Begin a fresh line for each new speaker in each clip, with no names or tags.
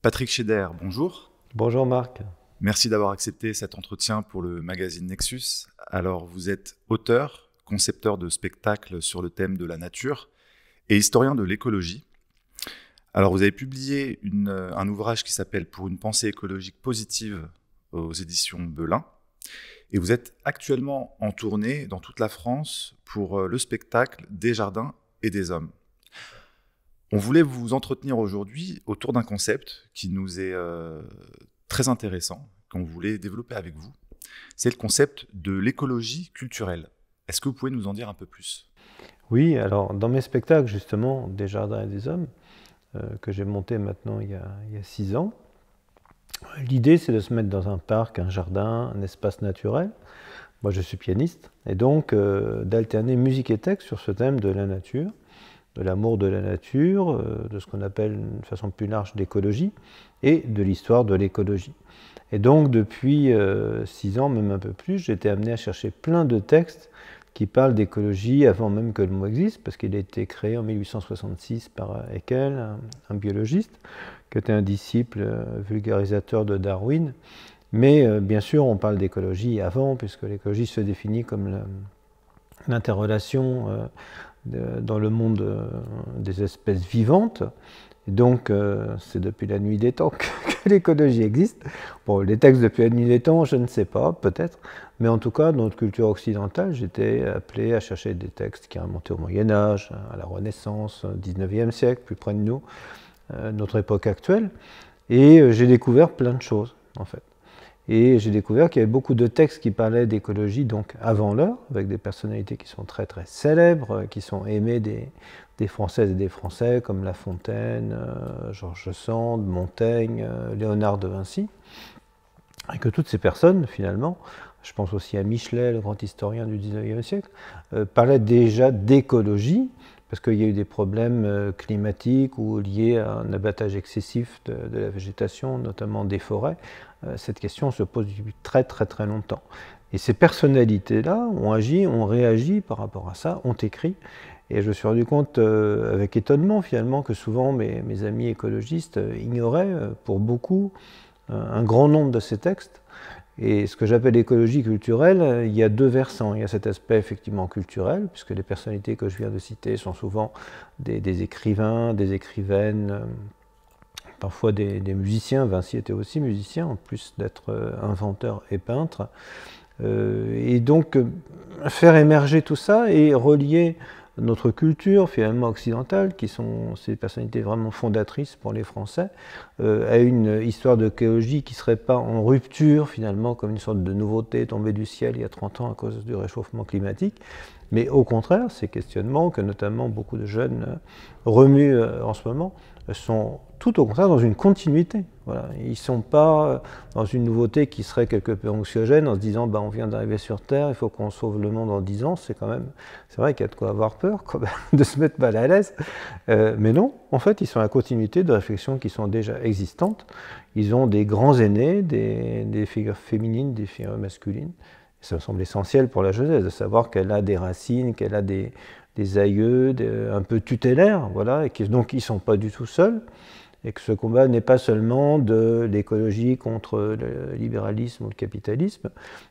Patrick Scheder, bonjour.
Bonjour Marc.
Merci d'avoir accepté cet entretien pour le magazine Nexus. Alors, vous êtes auteur, concepteur de spectacles sur le thème de la nature et historien de l'écologie. Alors, vous avez publié un ouvrage qui s'appelle « Pour une pensée écologique positive » aux éditions Belin. Et vous êtes actuellement en tournée dans toute la France pour le spectacle « Des jardins et des hommes ». On voulait vous entretenir aujourd'hui autour d'un concept qui nous est très intéressant, qu'on voulait développer avec vous. C'est le concept de l'écologie culturelle. Est-ce que vous pouvez nous en dire un peu plus ?
Oui, alors dans mes spectacles justement, Des jardins et des hommes, que j'ai monté maintenant il y a 6 ans, l'idée c'est de se mettre dans un parc, un jardin, un espace naturel. Moi je suis pianiste, et donc d'alterner musique et texte sur ce thème de la nature, de l'amour de la nature, de ce qu'on appelle de façon plus large l'écologie, et de l'histoire de l'écologie. Et donc depuis 6 ans, même un peu plus, j'ai été amené à chercher plein de textes qui parlent d'écologie avant même que le mot existe, parce qu'il a été créé en 1866 par Haeckel, un biologiste, qui était un disciple vulgarisateur de Darwin. Mais bien sûr, on parle d'écologie avant, puisque l'écologie se définit comme l'interrelation dans le monde des espèces vivantes. Et donc, c'est depuis la nuit des temps que l'écologie existe. Bon, les textes depuis la nuit des temps, je ne sais pas, peut-être. Mais en tout cas, dans notre culture occidentale, j'étais appelé à chercher des textes qui remontaient au Moyen-Âge, à la Renaissance, au XIXe siècle, plus près de nous, notre époque actuelle. Et j'ai découvert plein de choses, en fait. Et j'ai découvert qu'il y avait beaucoup de textes qui parlaient d'écologie donc avant l'heure, avec des personnalités qui sont très très célèbres, qui sont aimées des Françaises et des Français, comme La Fontaine, George Sand, Montaigne, Léonard de Vinci. Et que toutes ces personnes, finalement, je pense aussi à Michelet, le grand historien du XIXe siècle, parlaient déjà d'écologie, parce qu'il y a eu des problèmes climatiques ou liés à un abattage excessif de la végétation, notamment des forêts. Cette question se pose depuis très très très longtemps. Et ces personnalités-là ont agi, ont réagi par rapport à ça, ont écrit. Et je me suis rendu compte avec étonnement finalement que souvent mes amis écologistes ignoraient pour beaucoup un grand nombre de ces textes. Et ce que j'appelle l'écologie culturelle, il y a deux versants. Il y a cet aspect effectivement culturel, puisque les personnalités que je viens de citer sont souvent des écrivains, des écrivaines, parfois des musiciens. Vinci était aussi musicien, en plus d'être inventeur et peintre. Et donc, faire émerger tout ça et relier notre culture finalement occidentale, qui sont ces personnalités vraiment fondatrices pour les Français, à une histoire d'écologie qui ne serait pas en rupture finalement, comme une sorte de nouveauté tombée du ciel il y a 30 ans à cause du réchauffement climatique, mais au contraire, ces questionnements que notamment beaucoup de jeunes remuent en ce moment, sont tout au contraire dans une continuité. Voilà. Ils ne sont pas dans une nouveauté qui serait quelque peu anxiogène en se disant on vient d'arriver sur Terre, il faut qu'on sauve le monde en 10 ans. C'est vrai qu'il y a de quoi avoir peur quand même, de se mettre mal à l'aise. Mais non, en fait, ils sont à la continuité de réflexions qui sont déjà existantes. Ils ont des grands aînés, des figures féminines, des figures masculines. Et ça me semble essentiel pour la jeunesse de savoir qu'elle a des racines, qu'elle a des aïeux un peu tutélaires, voilà, et que donc ils ne sont pas du tout seuls, et que ce combat n'est pas seulement de l'écologie contre le libéralisme ou le capitalisme,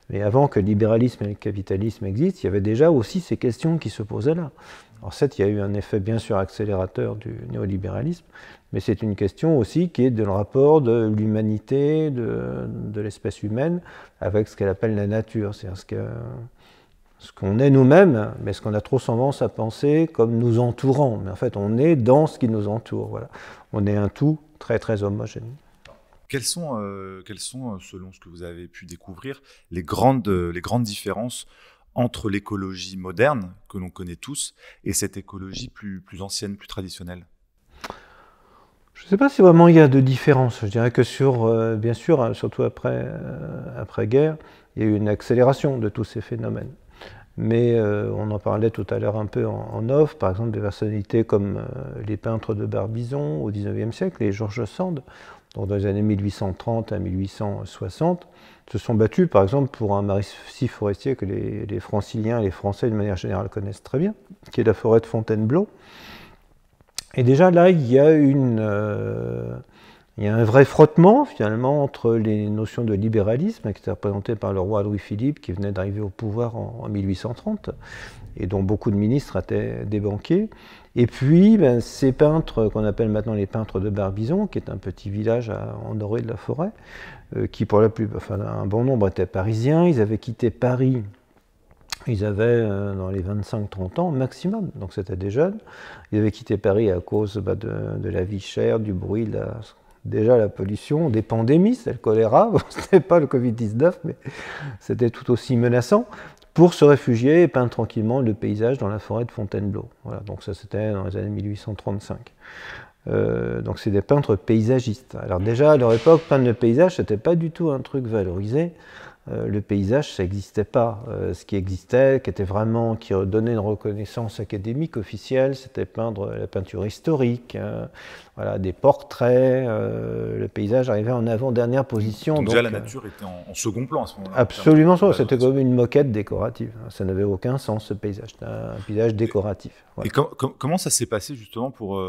mais avant que le libéralisme et le capitalisme existent, il y avait déjà aussi ces questions qui se posaient là. Alors certes, il y a eu un effet bien sûr accélérateur du néolibéralisme, mais c'est une question aussi qui est de le rapport de l'humanité, de l'espèce humaine, avec ce qu'elle appelle la nature, c'est-à-dire ce qu'on est nous-mêmes, mais ce qu'on a trop tendance à penser comme nous entourant. Mais en fait, on est dans ce qui nous entoure. Voilà. On est un tout très très homogène.
Quelles sont, selon ce que vous avez pu découvrir, les grandes différences entre l'écologie moderne, que l'on connaît tous, et cette écologie plus ancienne, plus traditionnelle ?
Je ne sais pas si vraiment il y a de différence. Je dirais que bien sûr, surtout après-guerre, il y a eu une accélération de tous ces phénomènes. Mais on en parlait tout à l'heure un peu en off, par exemple des personnalités comme les peintres de Barbizon au XIXe siècle et George Sand, donc dans les années 1830 à 1860, se sont battus par exemple pour un massif forestier que les franciliens et les Français de manière générale connaissent très bien, qui est la forêt de Fontainebleau. Et déjà là, il y a Il y a un vrai frottement finalement entre les notions de libéralisme qui étaient représentées par le roi Louis-Philippe qui venait d'arriver au pouvoir en 1830 et dont beaucoup de ministres étaient des banquiers. Et puis ces peintres qu'on appelle maintenant les peintres de Barbizon, qui est un petit village en orée de la forêt, qui pour un bon nombre étaient parisiens. Ils avaient quitté Paris. Ils avaient dans les 25-30 ans maximum, donc c'était des jeunes. Ils avaient quitté Paris à cause de la vie chère, du bruit, déjà la pollution, des pandémies, c'était le choléra, ce n'était pas le Covid-19, mais c'était tout aussi menaçant, pour se réfugier et peindre tranquillement le paysage dans la forêt de Fontainebleau. Voilà, donc ça c'était dans les années 1835. Donc c'est des peintres paysagistes. Alors déjà à leur époque, peindre le paysage, c'était pas du tout un truc valorisé. Le paysage, ça n'existait pas. Ce qui existait, qui donnait une reconnaissance académique officielle, c'était peindre la peinture historique, voilà, des portraits. Le paysage arrivait en avant-dernière position.
Donc déjà, la nature était en second plan à ce moment-là.
Absolument, c'était comme une moquette décorative. Ça n'avait aucun sens, ce paysage. C'était un paysage décoratif. Voilà.
Et comment ça s'est passé justement pour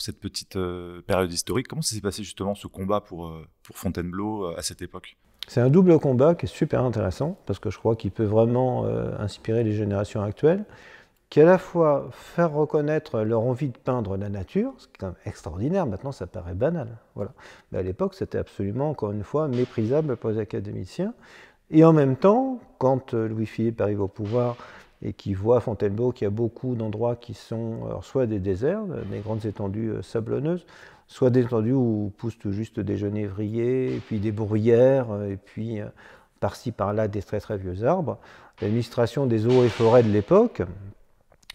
cette petite période historique? Comment ça s'est passé justement ce combat pour Fontainebleau à cette époque?
C'est un double combat qui est super intéressant, parce que je crois qu'il peut vraiment inspirer les générations actuelles, qui à la fois faire reconnaître leur envie de peindre la nature, ce qui est quand même extraordinaire, maintenant ça paraît banal. Voilà. Mais à l'époque, c'était absolument, encore une fois, méprisable pour les académiciens. Et en même temps, quand Louis-Philippe arrive au pouvoir et qu'il voit à Fontainebleau qu'il y a beaucoup d'endroits qui sont soit des déserts, des grandes étendues sablonneuses, soit des étendues où poussent tout juste des genévriers, et puis des bruyères, et puis par-ci par-là des très très vieux arbres. L'administration des eaux et forêts de l'époque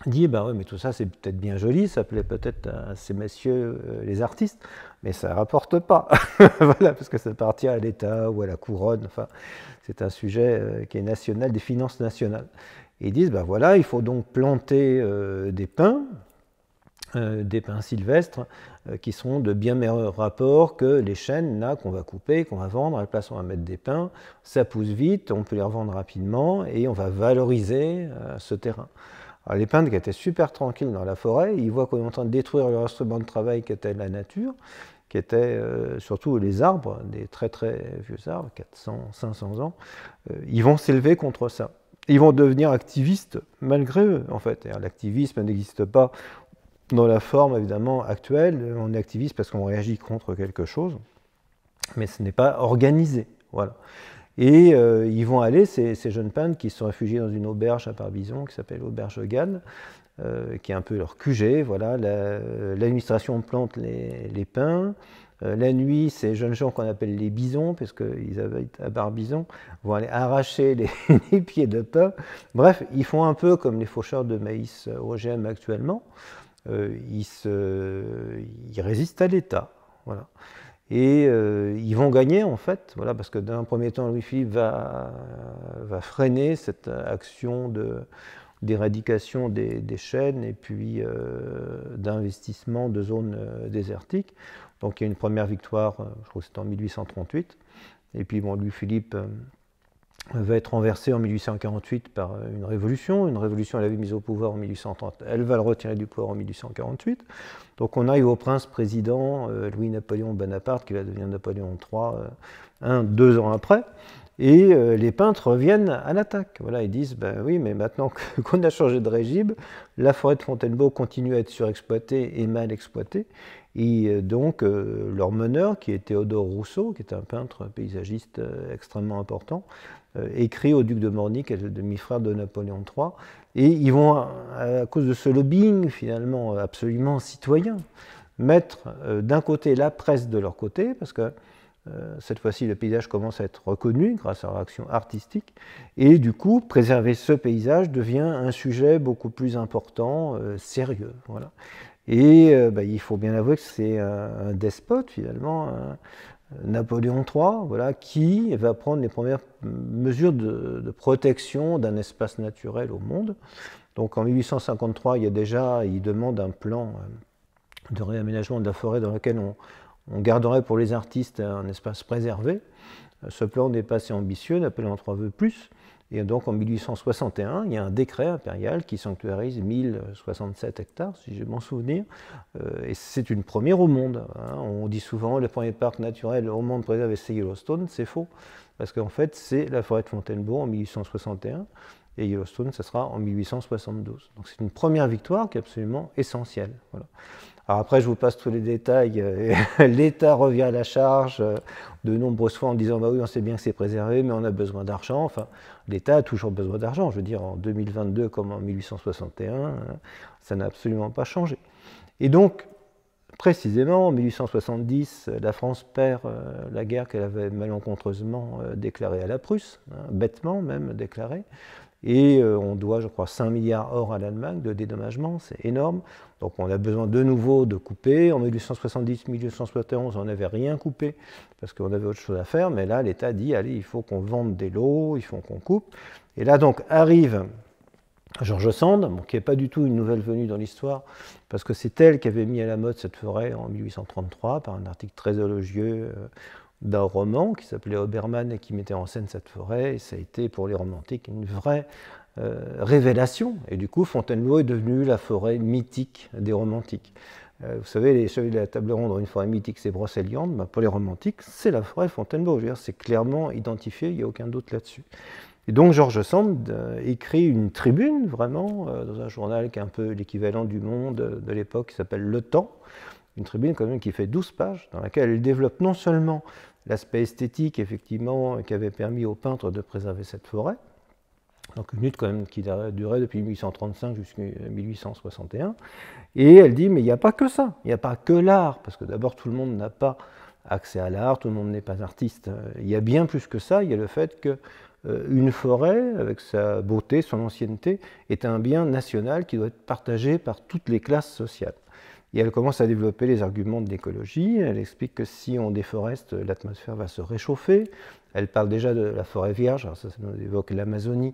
dit oui, mais tout ça c'est peut-être bien joli, ça plaît peut-être à ces messieurs les artistes, mais ça ne rapporte pas. Voilà, parce que ça appartient à l'État ou à la couronne. Enfin, c'est un sujet qui est national, des finances nationales. Et ils disent voilà, il faut donc planter des pins sylvestres qui seront de bien meilleurs rapports que les chênes là qu'on va couper, qu'on va vendre. À la place, on va mettre des pins, ça pousse vite, on peut les revendre rapidement et on va valoriser ce terrain. Alors, les peintres qui étaient super tranquilles dans la forêt, ils voient qu'on est en train de détruire leur instrument de travail qui était la nature, qui était surtout les arbres, des très très vieux arbres, 400, 500 ans. Ils vont s'élever contre ça. Ils vont devenir activistes malgré eux, en fait. L'activisme n'existe pas dans la forme, évidemment, actuelle. On est activiste parce qu'on réagit contre quelque chose, mais ce n'est pas organisé. Voilà. Et ils vont aller, ces jeunes peintres qui se sont réfugiés dans une auberge à Barbizon, qui s'appelle l'auberge Gall, qui est un peu leur QG. Voilà. L'administration plante les pins. La nuit, ces jeunes gens qu'on appelle les bisons, parce qu'ils habitent à Barbizon, vont aller arracher les pieds de pin. Bref, ils font un peu comme les faucheurs de maïs OGM actuellement. Ils résistent à l'État. Voilà. Et ils vont gagner, en fait, voilà, parce que d'un premier temps, Louis-Philippe va freiner cette action d'éradication des chênes et puis d'investissement de zones désertiques. Donc il y a une première victoire, je crois que c'était en 1838. Et puis Louis-Philippe va être renversé en 1848 par une révolution. Une révolution, elle avait mis au pouvoir en 1830. Elle va le retirer du pouvoir en 1848. Donc on arrive au prince-président Louis-Napoléon Bonaparte, qui va devenir Napoléon III, 2 ans après. Et les peintres reviennent à l'attaque. Voilà, ils disent, oui, mais maintenant qu'on a changé de régime, la forêt de Fontainebleau continue à être surexploitée et mal exploitée. Et donc, leur meneur, qui est Théodore Rousseau, qui est un peintre paysagiste extrêmement important, écrit au duc de Morny, qui est le demi-frère de Napoléon III. Et ils vont, à cause de ce lobbying finalement absolument citoyen, mettre d'un côté la presse de leur côté, parce que cette fois-ci, le paysage commence à être reconnu grâce à leur action artistique. Et du coup, préserver ce paysage devient un sujet beaucoup plus important, sérieux. Voilà. Et il faut bien avouer que c'est un despote, finalement, Napoléon III, voilà, qui va prendre les premières mesures de protection d'un espace naturel au monde. Donc en 1853, il demande un plan de réaménagement de la forêt dans lequel on garderait pour les artistes un espace préservé. Ce plan n'est pas assez ambitieux, Napoléon III veut plus. Et donc en 1861, il y a un décret impérial qui sanctuarise 1067 hectares, si je m'en souviens, et c'est une première au monde. Hein. On dit souvent le premier parc naturel au monde préservé, c'est Yellowstone, c'est faux, parce qu'en fait c'est la forêt de Fontainebleau en 1861, et Yellowstone, ce sera en 1872. Donc c'est une première victoire qui est absolument essentielle. Voilà. Alors après, je vous passe tous les détails. L'État revient à la charge de nombreuses fois en disant bah oui, on sait bien que c'est préservé, mais on a besoin d'argent. Enfin, l'État a toujours besoin d'argent. Je veux dire, en 2022 comme en 1861, ça n'a absolument pas changé. Et donc, précisément, en 1870, la France perd la guerre qu'elle avait malencontreusement déclarée à la Prusse, hein, bêtement même déclarée. Et on doit, je crois, 5 milliards or à l'Allemagne de dédommagement, c'est énorme. Donc on a besoin de nouveau de couper. En 1870-1871, on n'avait rien coupé parce qu'on avait autre chose à faire. Mais là, l'État dit, allez, il faut qu'on vende des lots, il faut qu'on coupe. Et là, donc, arrive George Sand, bon, qui n'est pas du tout une nouvelle venue dans l'histoire, parce que c'est elle qui avait mis à la mode cette forêt en 1833 par un article très élogieux d'un roman qui s'appelait Obermann et qui mettait en scène cette forêt. Et ça a été pour les romantiques une vraie révélation. Et du coup, Fontainebleau est devenue la forêt mythique des romantiques. Vous savez, les Chevaliers de la Table Ronde ont une forêt mythique, c'est Brocéliande. Ben, pour les romantiques, c'est la forêt de Fontainebleau. Je veux dire, c'est clairement identifié, il n'y a aucun doute là-dessus. Et donc George Sand écrit une tribune, vraiment, dans un journal qui est un peu l'équivalent du Monde de l'époque, qui s'appelle Le Temps. Une tribune quand même qui fait 12 pages, dans laquelle elle développe non seulement l'aspect esthétique, effectivement, qui avait permis aux peintres de préserver cette forêt, donc une lutte quand même qui durait depuis 1835 jusqu'à 1861, et elle dit, mais il n'y a pas que ça, il n'y a pas que l'art, parce que d'abord tout le monde n'a pas accès à l'art, tout le monde n'est pas artiste, il y a bien plus que ça, il y a le fait que une forêt, avec sa beauté, son ancienneté, est un bien national qui doit être partagé par toutes les classes sociales. Et elle commence à développer les arguments de l'écologie. Elle explique que si on déforeste, l'atmosphère va se réchauffer. Elle parle déjà de la forêt vierge, alors ça nous évoque l'Amazonie,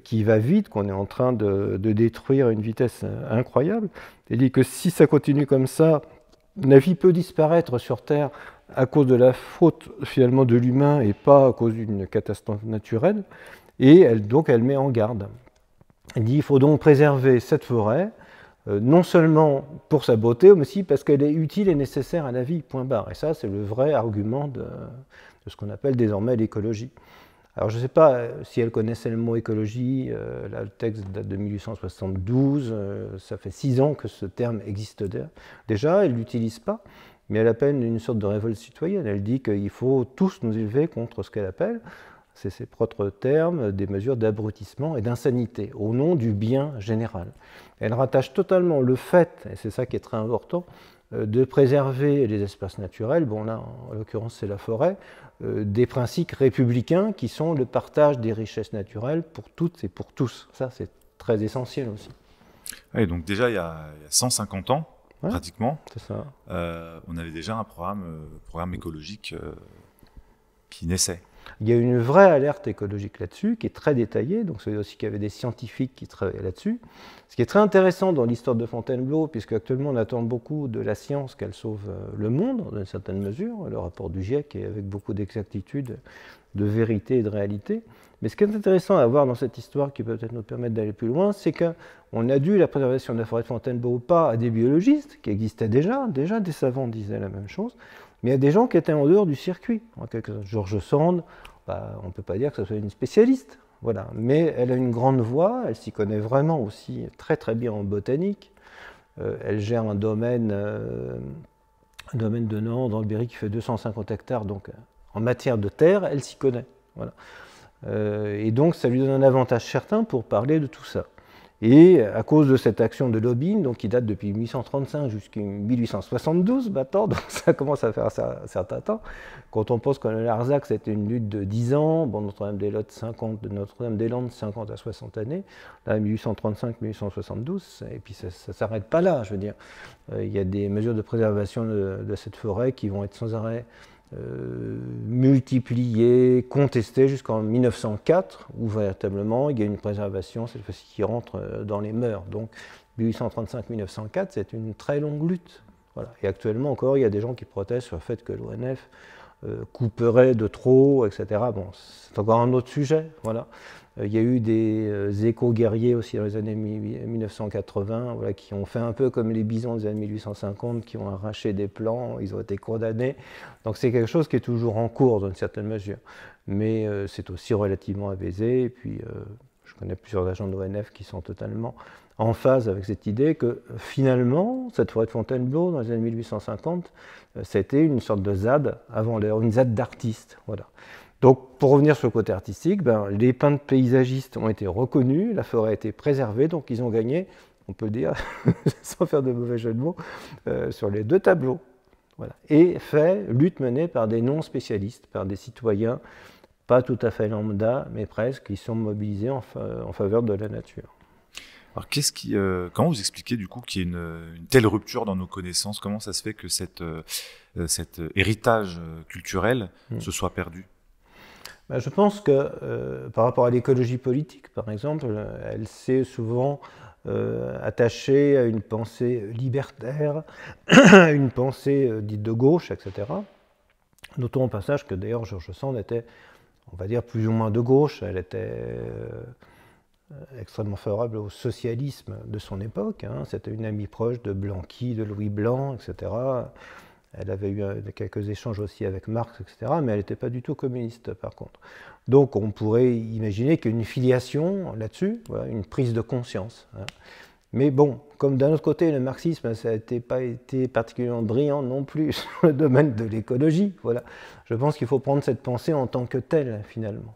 qui va vite, qu'on est en train de détruire à une vitesse incroyable. Elle dit que si ça continue comme ça, la vie peut disparaître sur Terre à cause de la faute finalement de l'humain et pas à cause d'une catastrophe naturelle. Et elle met en garde. Elle dit qu'il faut donc préserver cette forêt, non seulement pour sa beauté, mais aussi parce qu'elle est utile et nécessaire à la vie, point barre. Et ça, c'est le vrai argument de ce qu'on appelle désormais l'écologie. Alors je ne sais pas si elle connaissait le mot écologie, là, le texte date de 1872, ça fait 6 ans que ce terme existe déjà, elle ne l'utilise pas, mais elle appelle une sorte de révolte citoyenne. Elle dit qu'il faut tous nous élever contre ce qu'elle appelle, c'est ses propres termes, des mesures d'abrutissement et d'insanité, au nom du bien général. Elle rattache totalement le fait, et c'est ça qui est très important, de préserver les espaces naturels, bon là en l'occurrence c'est la forêt, des principes républicains qui sont le partage des richesses naturelles pour toutes et pour tous. Ça c'est très essentiel aussi.
Et donc déjà il y a 150 ans, ouais, pratiquement,
c'est ça.
On avait déjà un programme écologique qui naissait.
Il y a une vraie alerte écologique là-dessus, qui est très détaillée, donc c'est aussi qu'il y avait des scientifiques qui travaillaient là-dessus. Ce qui est très intéressant dans l'histoire de Fontainebleau, puisque actuellement on attend beaucoup de la science qu'elle sauve le monde, dans une certaine mesure, le rapport du GIEC est avec beaucoup d'exactitude, de vérité et de réalité. Mais ce qui est intéressant à voir dans cette histoire, qui peut peut-être nous permettre d'aller plus loin, c'est qu'on a dû la préservation de la forêt de Fontainebleau pas à des biologistes, qui existaient déjà des savants disaient la même chose, mais il y a des gens qui étaient en dehors du circuit. George Sand, on ne peut pas dire que ce soit une spécialiste, voilà. Mais elle a une grande voix, elle s'y connaît vraiment aussi très très bien en botanique. Elle gère un domaine de Nantes, dans le Berry, qui fait 250 hectares, donc en matière de terre, elle s'y connaît. Voilà. Et donc ça lui donne un avantage certain pour parler de tout ça. Et à cause de cette action de lobbying, donc qui date depuis 1835 jusqu'à 1872 maintenant, donc ça commence à faire un certain temps. Quand on pense qu'en Larzac, c'était une lutte de 10 ans, bon, Notre-Dame-des-Landes, 50 à 60 années, là, 1835-1872, et puis ça ne s'arrête pas là, je veux dire. Il y a des mesures de préservation de cette forêt qui vont être sans arrêt multiplié, contesté jusqu'en 1904, où véritablement il y a une préservation, cette fois-ci, qui rentre dans les mœurs. Donc 1835-1904, c'est une très longue lutte. Voilà. Et actuellement encore, il y a des gens qui protestent sur le fait que l'ONF couperait de trop, etc. Bon, c'est encore un autre sujet, voilà. Il y a eu des éco-guerriers aussi dans les années 1980, voilà, qui ont fait un peu comme les bisons des années 1850, qui ont arraché des plants, ils ont été condamnés. Donc c'est quelque chose qui est toujours en cours dans une certaine mesure. Mais c'est aussi relativement apaisé. Et puis je connais plusieurs agents de l'ONF qui sont totalement en phase avec cette idée que finalement, cette forêt de Fontainebleau, dans les années 1850, c'était une sorte de ZAD avant l'heure, une ZAD d'artistes. Voilà. Donc, pour revenir sur le côté artistique, les peintres paysagistes ont été reconnus, la forêt a été préservée, donc ils ont gagné, on peut dire, sans faire de mauvais jeu de mots, sur les 2 tableaux. Voilà. Et lutte menée par des non-spécialistes, par des citoyens, pas tout à fait lambda, mais presque, qui sont mobilisés en faveur de la nature.
Alors, comment vous expliquez du coup qu'il y ait une telle rupture dans nos connaissances? Comment ça se fait que cet héritage culturel se soit perdu?
Je pense que par rapport à l'écologie politique, par exemple, elle s'est souvent attachée à une pensée libertaire, à une pensée dite de gauche, etc. Notons au passage que d'ailleurs George Sand était, on va dire, plus ou moins de gauche. Elle était extrêmement favorable au socialisme de son époque. C'était une amie proche de Blanqui, de Louis Blanc, etc. Elle avait eu quelques échanges aussi avec Marx, etc., mais elle n'était pas du tout communiste, par contre. Donc on pourrait imaginer qu'il y a une filiation là-dessus, voilà, une prise de conscience. Mais bon, comme d'un autre côté, le marxisme, ça n'a pas été particulièrement brillant non plus sur le domaine de l'écologie. Voilà. Je pense qu'il faut prendre cette pensée en tant que telle, finalement.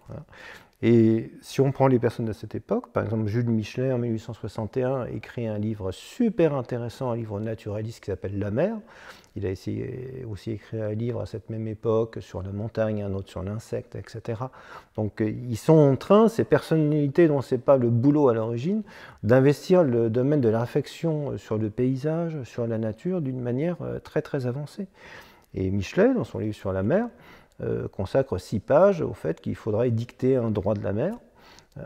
Et si on prend les personnes de cette époque, par exemple Jules Michelet en 1861 écrit un livre super intéressant, un livre naturaliste qui s'appelle La mer. Il a aussi écrit un livre à cette même époque sur la montagne, un autre sur l'insecte, etc. Donc ils sont en train, ces personnalités dont ce n'est pas le boulot à l'origine, d'investir le domaine de la réflexion sur le paysage, sur la nature, d'une manière très très avancée. Et Michelet, dans son livre sur la mer, consacre 6 pages au fait qu'il faudrait dicter un droit de la mer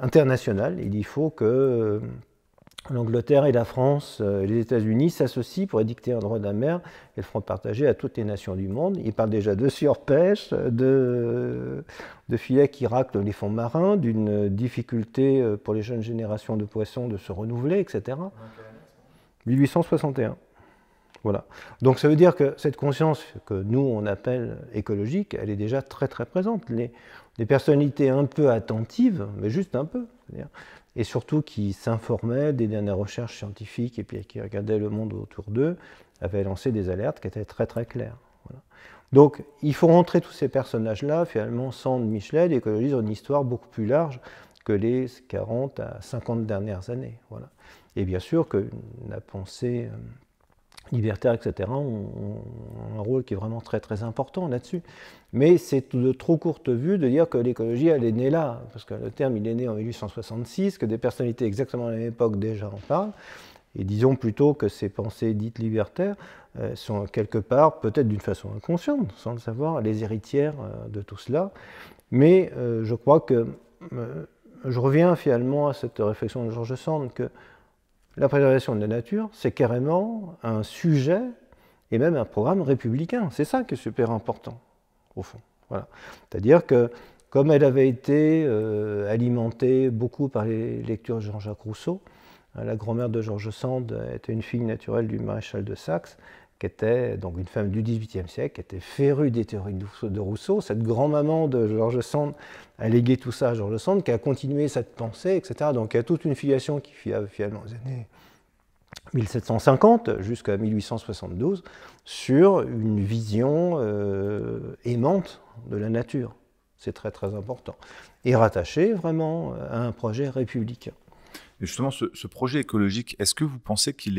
international. Il faut que l'Angleterre et la France et les États-Unis s'associent pour édicter un droit de la mer et le feront partager à toutes les nations du monde. Il parle déjà de surpêche, de filets qui raclent les fonds marins, d'une difficulté pour les jeunes générations de poissons de se renouveler, etc. 1861. Voilà. Donc ça veut dire que cette conscience que nous on appelle écologique, elle est déjà très très présente. Les personnalités un peu attentives, mais juste un peu, et surtout qui s'informaient des dernières recherches scientifiques et puis qui regardaient le monde autour d'eux, avaient lancé des alertes qui étaient très très claires. Voilà. Donc il faut rentrer tous ces personnages-là, finalement, sans Michelet, l'écologie dans une histoire beaucoup plus large que les 40 à 50 dernières années. Voilà. Et bien sûr que la pensée libertaires, etc., ont un rôle qui est vraiment très très important là-dessus. Mais c'est de trop courte vue de dire que l'écologie, elle est née là, parce que le terme, il est né en 1866, que des personnalités exactement à la même époque déjà en parlent, et disons plutôt que ces pensées dites libertaires sont quelque part, peut-être d'une façon inconsciente, sans le savoir, les héritières de tout cela. Mais je crois que, je reviens finalement à cette réflexion de George Sand, que la préservation de la nature, c'est carrément un sujet et même un programme républicain. C'est ça qui est super important, au fond. Voilà. C'est-à-dire que, comme elle avait été alimentée beaucoup par les lectures de Jean-Jacques Rousseau, la grand-mère de George Sand était une fille naturelle du maréchal de Saxe, qui était donc une femme du XVIIIe siècle, qui était férue des théories de Rousseau. Cette grand-maman de George Sand a légué tout ça à George Sand, qui a continué cette pensée, etc. Donc il y a toute une filiation qui finalement aux années 1750 jusqu'à 1872 sur une vision aimante de la nature. C'est très très important. Et rattaché vraiment à un projet républicain.
Et justement, ce projet écologique, est-ce que vous pensez qu'il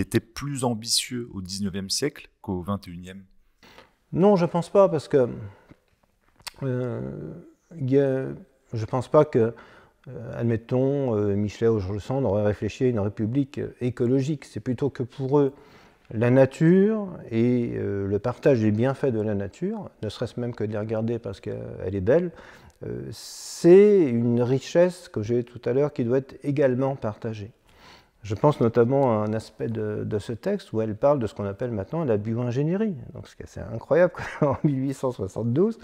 était plus ambitieux au XIXe siècle qu'au XXIe?
Non, je ne pense pas, parce que je ne pense pas que, admettons, Michelet ou George Sand auraient réfléchi à une république écologique. C'est plutôt que pour eux, la nature et le partage des bienfaits de la nature, ne serait-ce même que de les regarder parce qu'elle est belle, c'est une richesse que j'ai tout à l'heure qui doit être également partagée. Je pense notamment à un aspect de ce texte où elle parle de ce qu'on appelle maintenant la bioingénierie. Donc, ce qui est assez incroyable en 1872,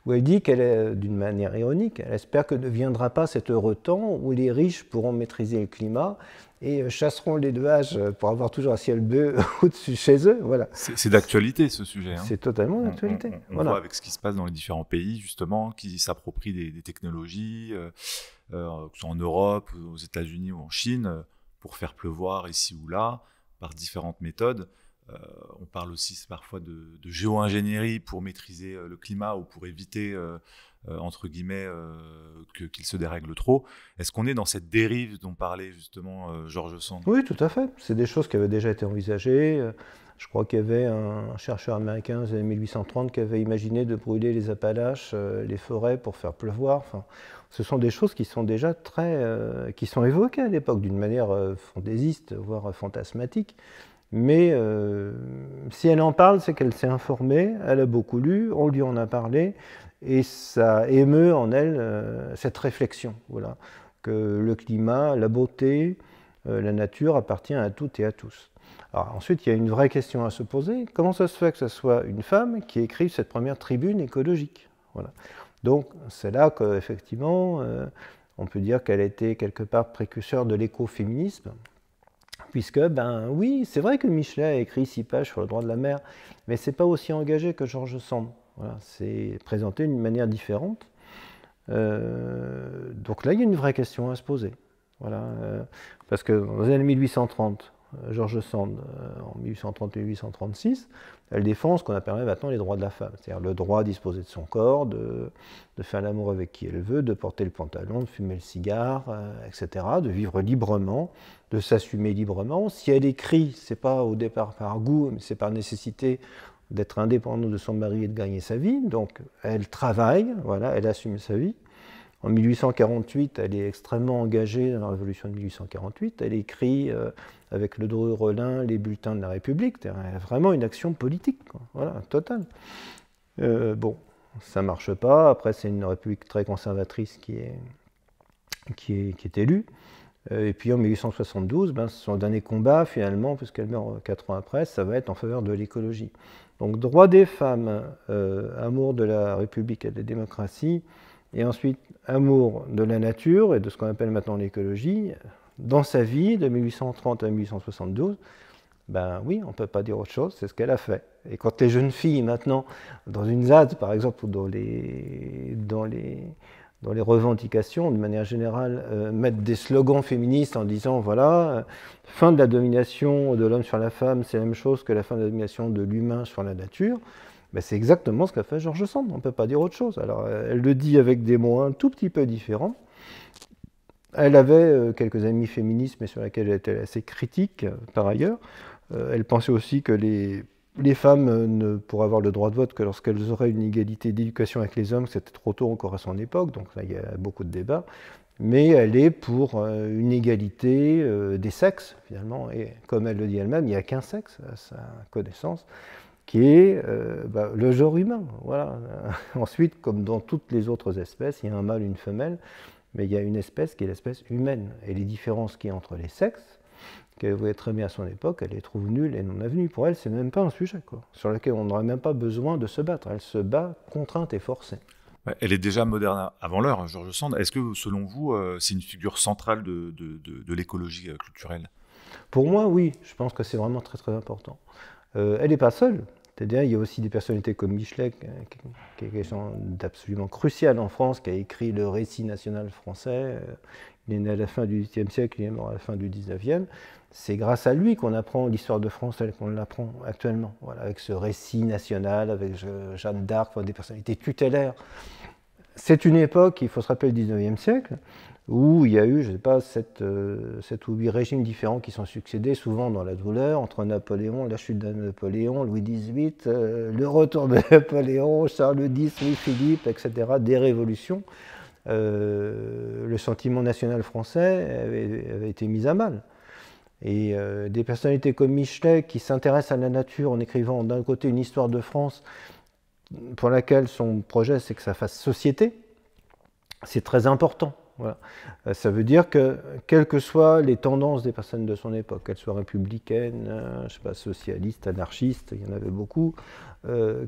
où elle dit qu'elle est, d'une manière ironique, elle espère que ne viendra pas cet heureux temps où les riches pourront maîtriser le climat et chasseront les nuages pour avoir toujours un ciel bleu au-dessus chez eux. Voilà.
C'est d'actualité ce sujet.
C'est totalement d'actualité.
On voit avec ce qui se passe dans les différents pays, justement, qui s'approprient des technologies, que ce soit en Europe, aux États-Unis ou en Chine, pour faire pleuvoir ici ou là, par différentes méthodes. On parle aussi parfois de géo-ingénierie pour maîtriser le climat ou pour éviter, entre guillemets, qu'il se dérègle trop. Est-ce qu'on est dans cette dérive dont parlait justement George Sand?
Oui, tout à fait. C'est des choses qui avaient déjà été envisagées. Je crois qu'il y avait un chercheur américain des années 1830 qui avait imaginé de brûler les Appalaches, les forêts pour faire pleuvoir. Enfin, ce sont des choses qui sont déjà qui sont évoquées à l'époque d'une manière fantaisiste, voire fantasmatique. Mais si elle en parle, c'est qu'elle s'est informée, elle a beaucoup lu, on lui en a parlé, et ça émeut en elle cette réflexion, voilà, que le climat, la beauté, la nature appartient à toutes et à tous. Alors ensuite, il y a une vraie question à se poser, comment ça se fait que ce soit une femme qui écrive cette première tribune écologique? Voilà. Donc c'est là qu'effectivement, on peut dire qu'elle a été quelque part précurseur de l'écoféminisme, puisque, ben oui, c'est vrai que Michelet a écrit 6 pages sur le droit de la mer, mais c'est pas aussi engagé que George Sand. Voilà, c'est présenté d'une manière différente. Donc là, il y a une vraie question à se poser. Voilà, parce que dans les années 1830, George Sand, en 1830-1836, elle défend ce qu'on appellerait maintenant les droits de la femme, c'est-à-dire le droit à disposer de son corps, de faire l'amour avec qui elle veut, de porter le pantalon, de fumer le cigare, etc., de vivre librement, de s'assumer librement. Si elle écrit, c'est pas au départ par goût, mais c'est par nécessité d'être indépendante de son mari et de gagner sa vie. Donc elle travaille, voilà, elle assume sa vie. En 1848, elle est extrêmement engagée dans la Révolution de 1848. Elle écrit avec le Dru-Rollin les bulletins de la République. Elle a vraiment une action politique, quoi. Voilà, totale. Bon, ça ne marche pas. Après, c'est une République très conservatrice qui est élue. Et puis en 1872, son dernier combat, finalement, puisqu'elle meurt 4 ans après, ça va être en faveur de l'écologie. Donc, droit des femmes, amour de la République et de la démocratie, et ensuite amour de la nature et de ce qu'on appelle maintenant l'écologie, dans sa vie de 1830 à 1872, ben oui, on ne peut pas dire autre chose, c'est ce qu'elle a fait. Et quand les jeunes filles maintenant, dans une ZAD par exemple, ou dans les revendications, de manière générale, mettent des slogans féministes en disant, voilà, fin de la domination de l'homme sur la femme, c'est la même chose que la fin de la domination de l'humain sur la nature, ben c'est exactement ce qu'a fait George Sand, on ne peut pas dire autre chose. Alors, elle le dit avec des mots un tout petit peu différents. Elle avait quelques amis féministes, mais sur lesquels elle était assez critique, par ailleurs. Elle pensait aussi que les femmes ne pourraient avoir le droit de vote que lorsqu'elles auraient une égalité d'éducation avec les hommes, c'était trop tôt encore à son époque, donc là il y a beaucoup de débats. Mais elle est pour une égalité des sexes, finalement, et comme elle le dit elle-même, il n'y a qu'un sexe, à sa connaissance, qui est le genre humain. Voilà. Ensuite, comme dans toutes les autres espèces, il y a un mâle et une femelle, mais il y a une espèce qui est l'espèce humaine. Et les différences qu'il y a entre les sexes, qu'elle voyait très bien à son époque, elle les trouve nulles et non avenues. Pour elle, c'est même pas un sujet, quoi, sur lequel on n'aurait même pas besoin de se battre. Elle se bat contrainte et forcée.
Elle est déjà moderne avant l'heure, George Sand. Est-ce que, selon vous, c'est une figure centrale de l'écologie culturelle?
Pour moi, oui. Je pense que c'est vraiment très, très important. Elle n'est pas seule. C'est-à-dire, il y a aussi des personnalités comme Michelet, qui est quelqu'un d'absolument crucial en France, qui a écrit le récit national français. Il est né à la fin du XVIIIe siècle, il est mort à la fin du XIXe. C'est grâce à lui qu'on apprend l'histoire de France telle qu'on l'apprend actuellement, voilà, avec ce récit national, avec Jeanne d'Arc, des personnalités tutélaires. C'est une époque, il faut se rappeler le XIXe siècle, où il y a eu, je ne sais pas, 7 ou 8 régimes différents qui sont succédés, souvent dans la douleur, entre Napoléon, la chute de Napoléon, Louis XVIII, le retour de Napoléon, Charles X, Louis-Philippe, etc., des révolutions. Le sentiment national français avait été mis à mal. Et des personnalités comme Michelet, qui s'intéressent à la nature en écrivant d'un côté une histoire de France, pour laquelle son projet c'est que ça fasse société, c'est très important. Voilà. Ça veut dire que, quelles que soient les tendances des personnes de son époque, qu'elles soient républicaines, je sais pas, socialistes, anarchistes, il y en avait beaucoup,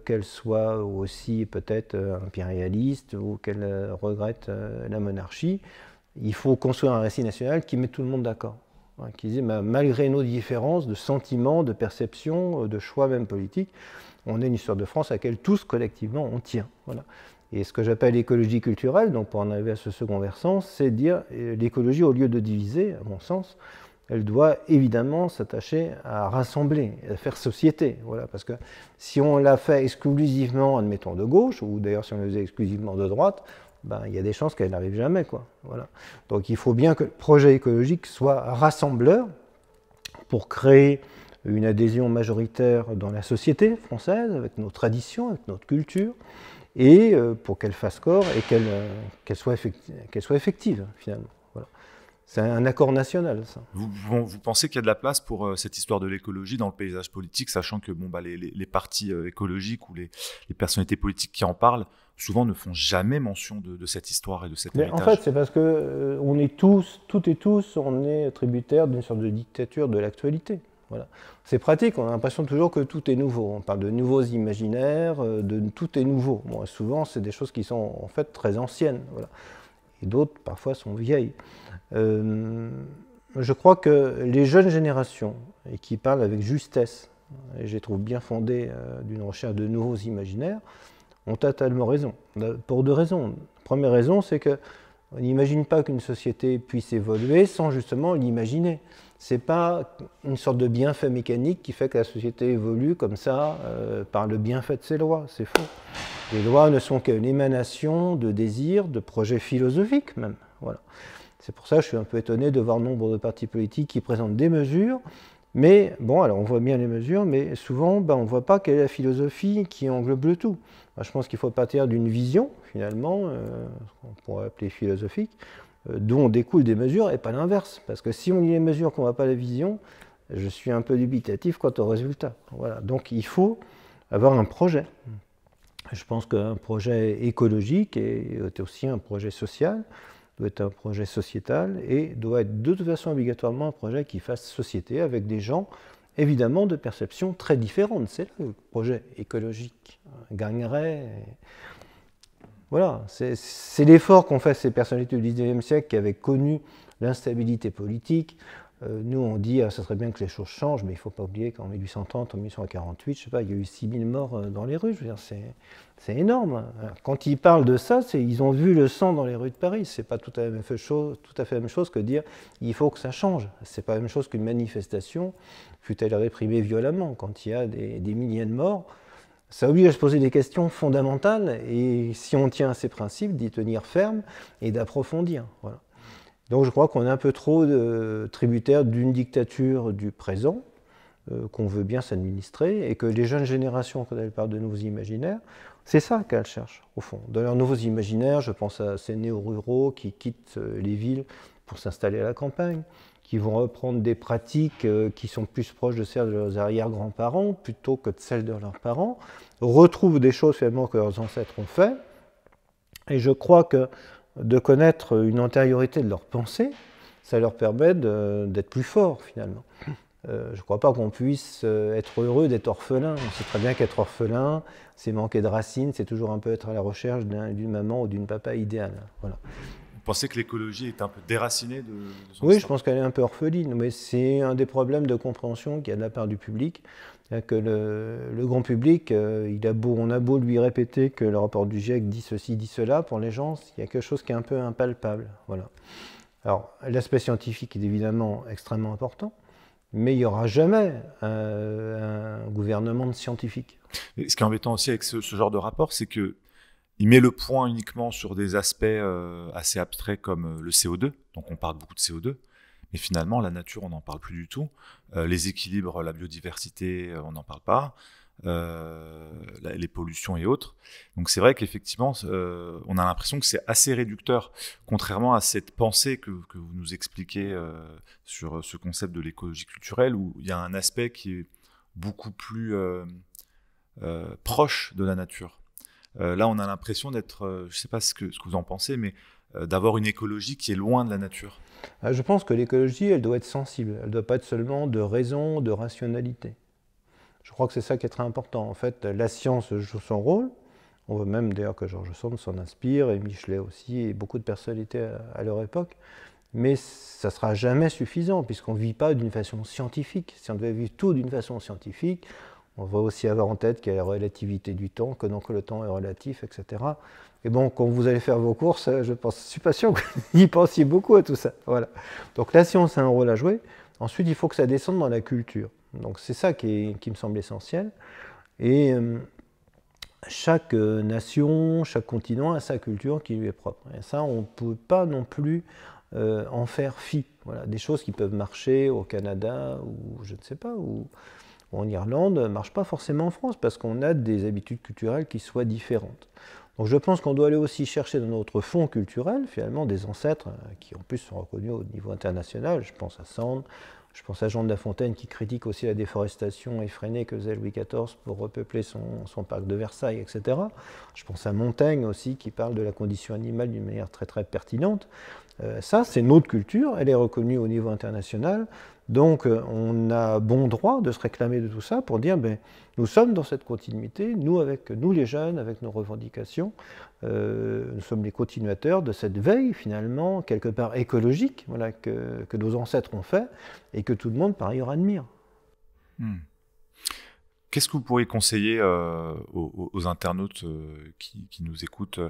qu'elles soient aussi peut-être impérialistes ou qu'elles regrettent la monarchie, il faut construire un récit national qui met tout le monde d'accord. Qui disait, malgré nos différences de sentiments, de perceptions, de choix même politiques, on a une histoire de France à laquelle tous collectivement on tient. Voilà. Et ce que j'appelle l'écologie culturelle, donc pour en arriver à ce second versant, c'est dire l'écologie, au lieu de diviser, à mon sens, elle doit évidemment s'attacher à rassembler, à faire société. Voilà, parce que si on l'a fait exclusivement, admettons, de gauche, ou d'ailleurs si on le faisait exclusivement de droite, il y a des chances qu'elle n'arrive jamais, quoi. Voilà. Donc il faut bien que le projet écologique soit rassembleur pour créer une adhésion majoritaire dans la société française, avec nos traditions, avec notre culture, et pour qu'elle fasse corps et qu'elle soit effective, finalement. Voilà. C'est un accord national, ça.
Vous pensez qu'il y a de la place pour cette histoire de l'écologie dans le paysage politique, sachant que les partis écologiques ou les personnalités politiques qui en parlent, souvent ne font jamais mention de cette histoire et de cet héritage.
En fait, c'est parce que on est toutes et tous, on est tributaires d'une sorte de dictature de l'actualité. Voilà. C'est pratique, on a l'impression toujours que tout est nouveau. On parle de nouveaux imaginaires, de tout est nouveau. Bon, souvent, c'est des choses qui sont en fait très anciennes. Voilà. Et d'autres, parfois, sont vieilles. Je crois que les jeunes générations, et qui parlent avec justesse, et je les trouve bien fondées d'une recherche de nouveaux imaginaires, ont totalement raison, pour deux raisons. La première raison, c'est qu'on n'imagine pas qu'une société puisse évoluer sans justement l'imaginer. Ce n'est pas une sorte de bienfait mécanique qui fait que la société évolue comme ça, par le bienfait de ses lois. C'est faux. Les lois ne sont que l'émanation de désirs, de projets philosophiques même. Voilà. C'est pour ça que je suis un peu étonné de voir nombre de partis politiques qui présentent des mesures. Mais bon, alors on voit bien les mesures, mais souvent on ne voit pas quelle est la philosophie qui englobe le tout. Je pense qu'il faut partir d'une vision, finalement, qu'on pourrait appeler philosophique, dont découlent des mesures, et pas l'inverse. Parce que si on lit les mesures qu'on ne voit pas la vision, je suis un peu dubitatif quant au résultat. Voilà. Donc il faut avoir un projet. Je pense qu'un projet écologique est aussi un projet social, doit être un projet sociétal et doit être de toute façon obligatoirement un projet qui fasse société avec des gens évidemment de perceptions très différentes. C'est là que le projet écologique gagnerait. Voilà, c'est l'effort qu'ont fait ces personnalités du XIXe siècle qui avaient connu l'instabilité politique. Nous, on dit ça serait bien que les choses changent, mais il ne faut pas oublier qu'en 1830, en 1848, je sais pas, il y a eu 6000 morts dans les rues. Je veux dire, c'est énorme. Quand ils parlent de ça, ils ont vu le sang dans les rues de Paris. C'est pas tout à fait la même chose que dire il faut que ça change. C'est pas la même chose qu'une manifestation, fût-elle réprimée violemment. Quand il y a des milliers de morts, ça oblige à se poser des questions fondamentales. Et si on tient à ces principes, d'y tenir ferme et d'approfondir. Voilà. Donc je crois qu'on est un peu trop tributaire d'une dictature du présent, qu'on veut bien s'administrer, et que les jeunes générations, quand elles parlent de nouveaux imaginaires, c'est ça qu'elles cherchent, au fond. Dans leurs nouveaux imaginaires, je pense à ces néo-ruraux qui quittent les villes pour s'installer à la campagne, qui vont reprendre des pratiques qui sont plus proches de celles de leurs arrière-grands-parents plutôt que de celles de leurs parents, retrouvent des choses finalement que leurs ancêtres ont fait, et je crois que de connaître une antériorité de leur pensée, ça leur permet d'être plus forts finalement. Je ne crois pas qu'on puisse être heureux d'être orphelin. On sait très bien qu'être orphelin, c'est manquer de racines, c'est toujours un peu être à la recherche d'une maman ou d'une papa idéal. Voilà.
Vous pensez que l'écologie est un peu déracinée de son
Oui,
histoire ?
je pense qu'elle est un peu orpheline, mais c'est un des problèmes de compréhension qu'il y a de la part du public. Que le grand public, on a beau lui répéter que le rapport du GIEC dit ceci, dit cela, pour les gens, il y a quelque chose qui est un peu impalpable. Voilà. Alors, l'aspect scientifique est évidemment extrêmement important, mais il n'y aura jamais un gouvernement de scientifiques.
Et ce qui est embêtant aussi avec ce genre de rapport, c'est qu'il met le point uniquement sur des aspects assez abstraits comme le CO2, donc on parle beaucoup de CO2, mais finalement, la nature, on n'en parle plus du tout. Les équilibres, la biodiversité, on n'en parle pas. Les pollutions et autres. Donc c'est vrai qu'effectivement, on a l'impression que c'est assez réducteur, contrairement à cette pensée que vous nous expliquez sur ce concept de l'écologie culturelle, où il y a un aspect qui est beaucoup plus proche de la nature. Là, on a l'impression d'être, je ne sais pas ce que vous en pensez, mais d'avoir une écologie qui est loin de la nature?
Je pense que l'écologie, elle doit être sensible. Elle ne doit pas être seulement de raison, de rationalité. Je crois que c'est ça qui est très important. En fait, la science joue son rôle. On voit même d'ailleurs que George Sand s'en inspire, et Michelet aussi, et beaucoup de personnalités à leur époque. Mais ça ne sera jamais suffisant, puisqu'on ne vit pas d'une façon scientifique. Si on devait vivre tout d'une façon scientifique, on va aussi avoir en tête qu'il y a la relativité du temps, que donc le temps est relatif, etc. Et bon, quand vous allez faire vos courses, je ne suis pas sûr que vous y pensiez beaucoup à tout ça. Voilà. Donc la science a un rôle à jouer. Ensuite, il faut que ça descende dans la culture. Donc c'est ça qui me semble essentiel. Et chaque nation, chaque continent a sa culture qui lui est propre. Et ça, on ne peut pas non plus en faire fi. Voilà. Des choses qui peuvent marcher au Canada ou je ne sais pas, ou en Irlande, ne marchent pas forcément en France parce qu'on a des habitudes culturelles qui soient différentes. Donc je pense qu'on doit aller aussi chercher dans notre fond culturel, finalement, des ancêtres qui en plus sont reconnus au niveau international. Je pense à Sand, je pense à Jean de La Fontaine qui critique aussi la déforestation effrénée que faisait Louis XIV pour repeupler son parc de Versailles, etc. Je pense à Montaigne aussi qui parle de la condition animale d'une manière très très pertinente. Ça, c'est notre culture, elle est reconnue au niveau international. Donc on a bon droit de se réclamer de tout ça pour dire nous sommes dans cette continuité, nous les jeunes, avec nos revendications, nous sommes les continuateurs de cette veille finalement, quelque part écologique, voilà, que nos ancêtres ont fait et que tout le monde par ailleurs admire.
Qu'est-ce que vous pourriez conseiller aux internautes qui nous écoutent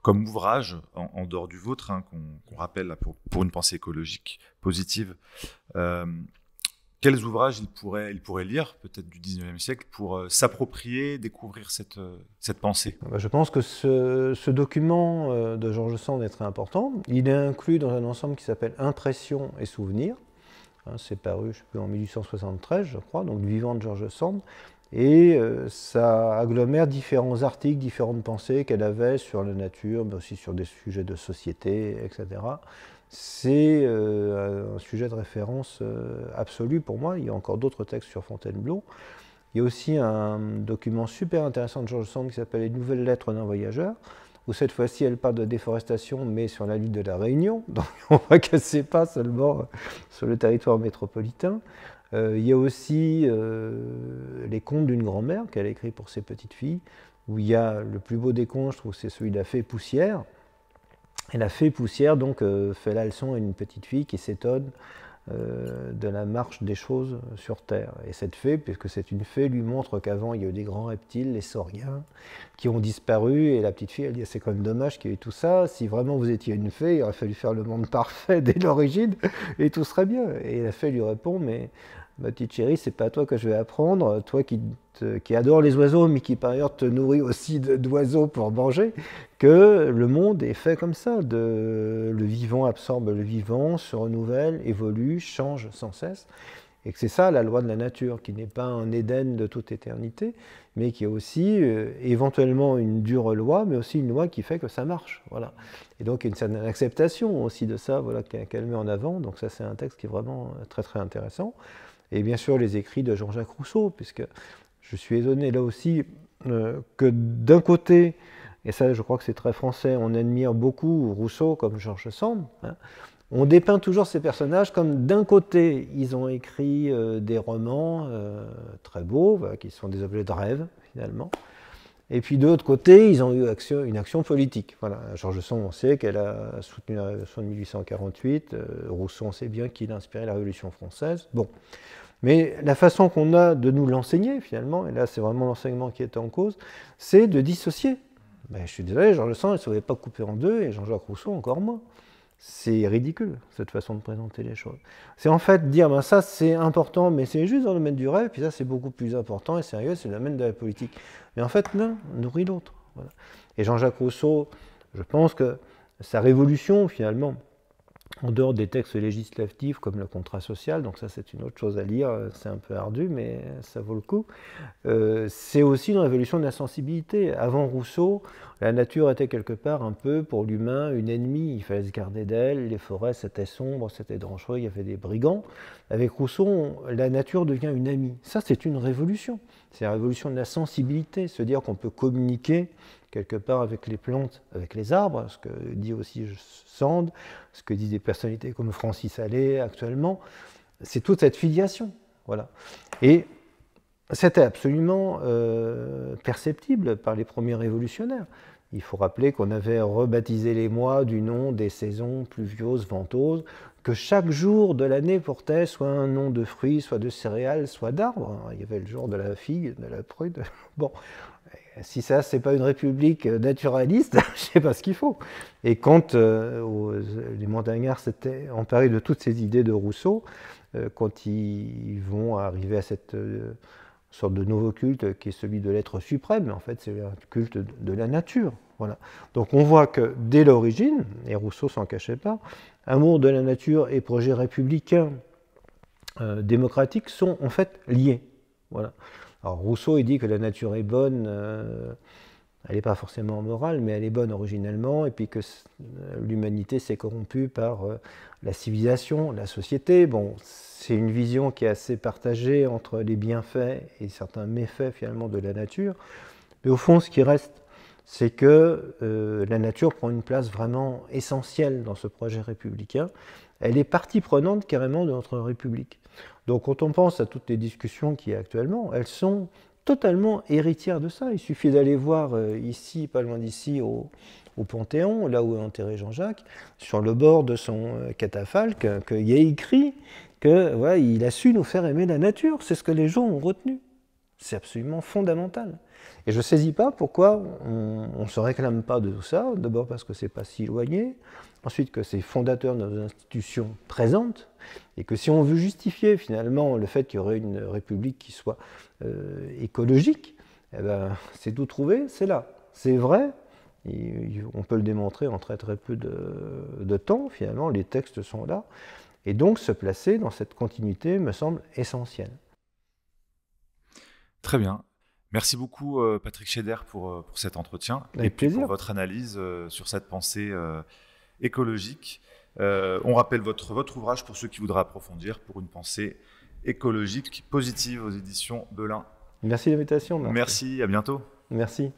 comme ouvrage, en dehors du vôtre, hein, qu'on rappelle là, pour une pensée écologique positive, quels ouvrages ils pourraient lire, peut-être du 19e siècle, pour s'approprier, découvrir cette pensée?
Je pense que ce document de George Sand est très important. Il est inclus dans un ensemble qui s'appelle Impressions et souvenirs. C'est paru, je sais plus, en 1873, je crois, donc le vivant de George Sand. Et ça agglomère différents articles, différentes pensées qu'elle avait sur la nature, mais aussi sur des sujets de société, etc. C'est un sujet de référence absolu pour moi. Il y a encore d'autres textes sur Fontainebleau. Il y a aussi un document super intéressant de George Sand qui s'appelle « Les nouvelles lettres d'un voyageur », où cette fois-ci elle parle de déforestation, mais sur la l'île de la Réunion. Donc on voit que ce n'est pas seulement sur le territoire métropolitain. Il y a aussi les contes d'une grand-mère qu'elle a écrit pour ses petites filles, où il y a le plus beau des contes, je trouve, c'est celui de la fée Poussière. Et la fée Poussière donc fait la leçon à une petite fille qui s'étonne de la marche des choses sur Terre. Et cette fée, puisque c'est une fée, lui montre qu'avant il y a eu des grands reptiles, les sauriens, qui ont disparu. Et la petite fille, elle dit c'est quand même dommage qu'il y ait eu tout ça. Si vraiment vous étiez une fée, il aurait fallu faire le monde parfait dès l'origine et tout serait bien. Et la fée lui répond mais ma petite chérie, c'est pas à toi que je vais apprendre, toi qui adore les oiseaux, mais qui par ailleurs te nourrit aussi d'oiseaux pour manger, que le monde est fait comme ça. Le vivant absorbe le vivant, se renouvelle, évolue, change sans cesse. Et que c'est ça la loi de la nature, qui n'est pas un Éden de toute éternité, mais qui est aussi éventuellement une dure loi, mais aussi une loi qui fait que ça marche. Voilà. Et donc il y a une certaine acceptation aussi de ça, voilà, qu'elle met en avant. Donc ça c'est un texte qui est vraiment très très intéressant. Et bien sûr les écrits de Jean-Jacques Rousseau, puisque je suis étonné là aussi que d'un côté, et ça je crois que c'est très français, on admire beaucoup Rousseau comme George Sand, hein, on dépeint toujours ces personnages comme d'un côté ils ont écrit des romans très beaux, voilà, qui sont des objets de rêve finalement, et puis de l'autre côté ils ont eu une action politique. Voilà. George Sand, on sait qu'elle a soutenu la Révolution de 1848, Rousseau on sait bien qu'il a inspiré la Révolution française. Bon. Mais la façon qu'on a de nous l'enseigner finalement, et là c'est vraiment l'enseignement qui est en cause, c'est de dissocier. Ben, je suis désolé, George Sand il ne savait pas couper en deux, et Jean-Jacques Rousseau encore moins. C'est ridicule, cette façon de présenter les choses. C'est en fait dire, ben ça c'est important, mais c'est juste dans le domaine du rêve, puis ça c'est beaucoup plus important et sérieux, c'est le domaine de la politique. Mais en fait, l'un nourrit l'autre. Voilà. Et Jean-Jacques Rousseau, je pense que sa révolution finalement, en dehors des textes législatifs comme le contrat social, donc ça c'est une autre chose à lire, c'est un peu ardu, mais ça vaut le coup. C'est aussi une révolution de la sensibilité. Avant Rousseau, la nature était quelque part un peu pour l'humain une ennemie, il fallait se garder d'elle, les forêts c'était sombre, c'était dangereux, il y avait des brigands. Avec Rousseau, la nature devient une amie. Ça c'est une révolution. c'est la révolution de la sensibilité, se dire qu'on peut communiquer quelque part avec les plantes, avec les arbres, ce que dit aussi Sand, ce que disent des personnalités comme Francis Allais actuellement, c'est toute cette filiation. Voilà. Et c'était absolument perceptible par les premiers révolutionnaires. Il faut rappeler qu'on avait rebaptisé les mois du nom des saisons pluvieuses, venteuses, que chaque jour de l'année portait soit un nom de fruits, soit de céréales, soit d'arbres. Il y avait le jour de la figue, de la prude. Bon, si ça, c'est pas une république naturaliste, je ne sais pas ce qu'il faut. Et quand les montagnards s'étaient emparés de toutes ces idées de Rousseau, quand ils vont arriver à cette sorte de nouveau culte qui est celui de l'être suprême, en fait c'est un culte de la nature. Voilà. Donc on voit que dès l'origine, et Rousseau s'en cachait pas, amour de la nature et projet républicain démocratique sont en fait liés. Voilà. Alors Rousseau il dit que la nature est bonne, elle n'est pas forcément morale, mais elle est bonne originellement, et puis que l'humanité s'est corrompue par la civilisation, la société. Bon, c'est une vision qui est assez partagée entre les bienfaits et certains méfaits finalement de la nature. Mais au fond, ce qui reste, c'est que la nature prend une place vraiment essentielle dans ce projet républicain. Elle est partie prenante carrément de notre République. Donc quand on pense à toutes les discussions qu'il y a actuellement, elles sont totalement héritières de ça. Il suffit d'aller voir ici, pas loin d'ici, au Panthéon, là où est enterré Jean-Jacques, sur le bord de son catafalque, qu'il y a écrit que voilà, il a su nous faire aimer la nature. C'est ce que les gens ont retenu. C'est absolument fondamental. Et je ne saisis pas pourquoi on ne se réclame pas de tout ça. D'abord parce que ce n'est pas si éloigné. Ensuite que c'est fondateur de nos institutions présentes. Et que si on veut justifier finalement le fait qu'il y aurait une république qui soit écologique, eh ben, c'est tout trouvé, c'est là. C'est vrai. Et on peut le démontrer en très très peu de temps, finalement, les textes sont là. Et donc se placer dans cette continuité me semble essentiel.
Très bien. Merci beaucoup Patrick Scheder pour cet entretien.
Avec
et puis
plaisir.
pour votre analyse sur cette pensée écologique. On rappelle votre ouvrage pour ceux qui voudraient approfondir, pour une pensée écologique positive aux éditions Belin.
Merci de l'invitation.
Merci, à bientôt.
Merci.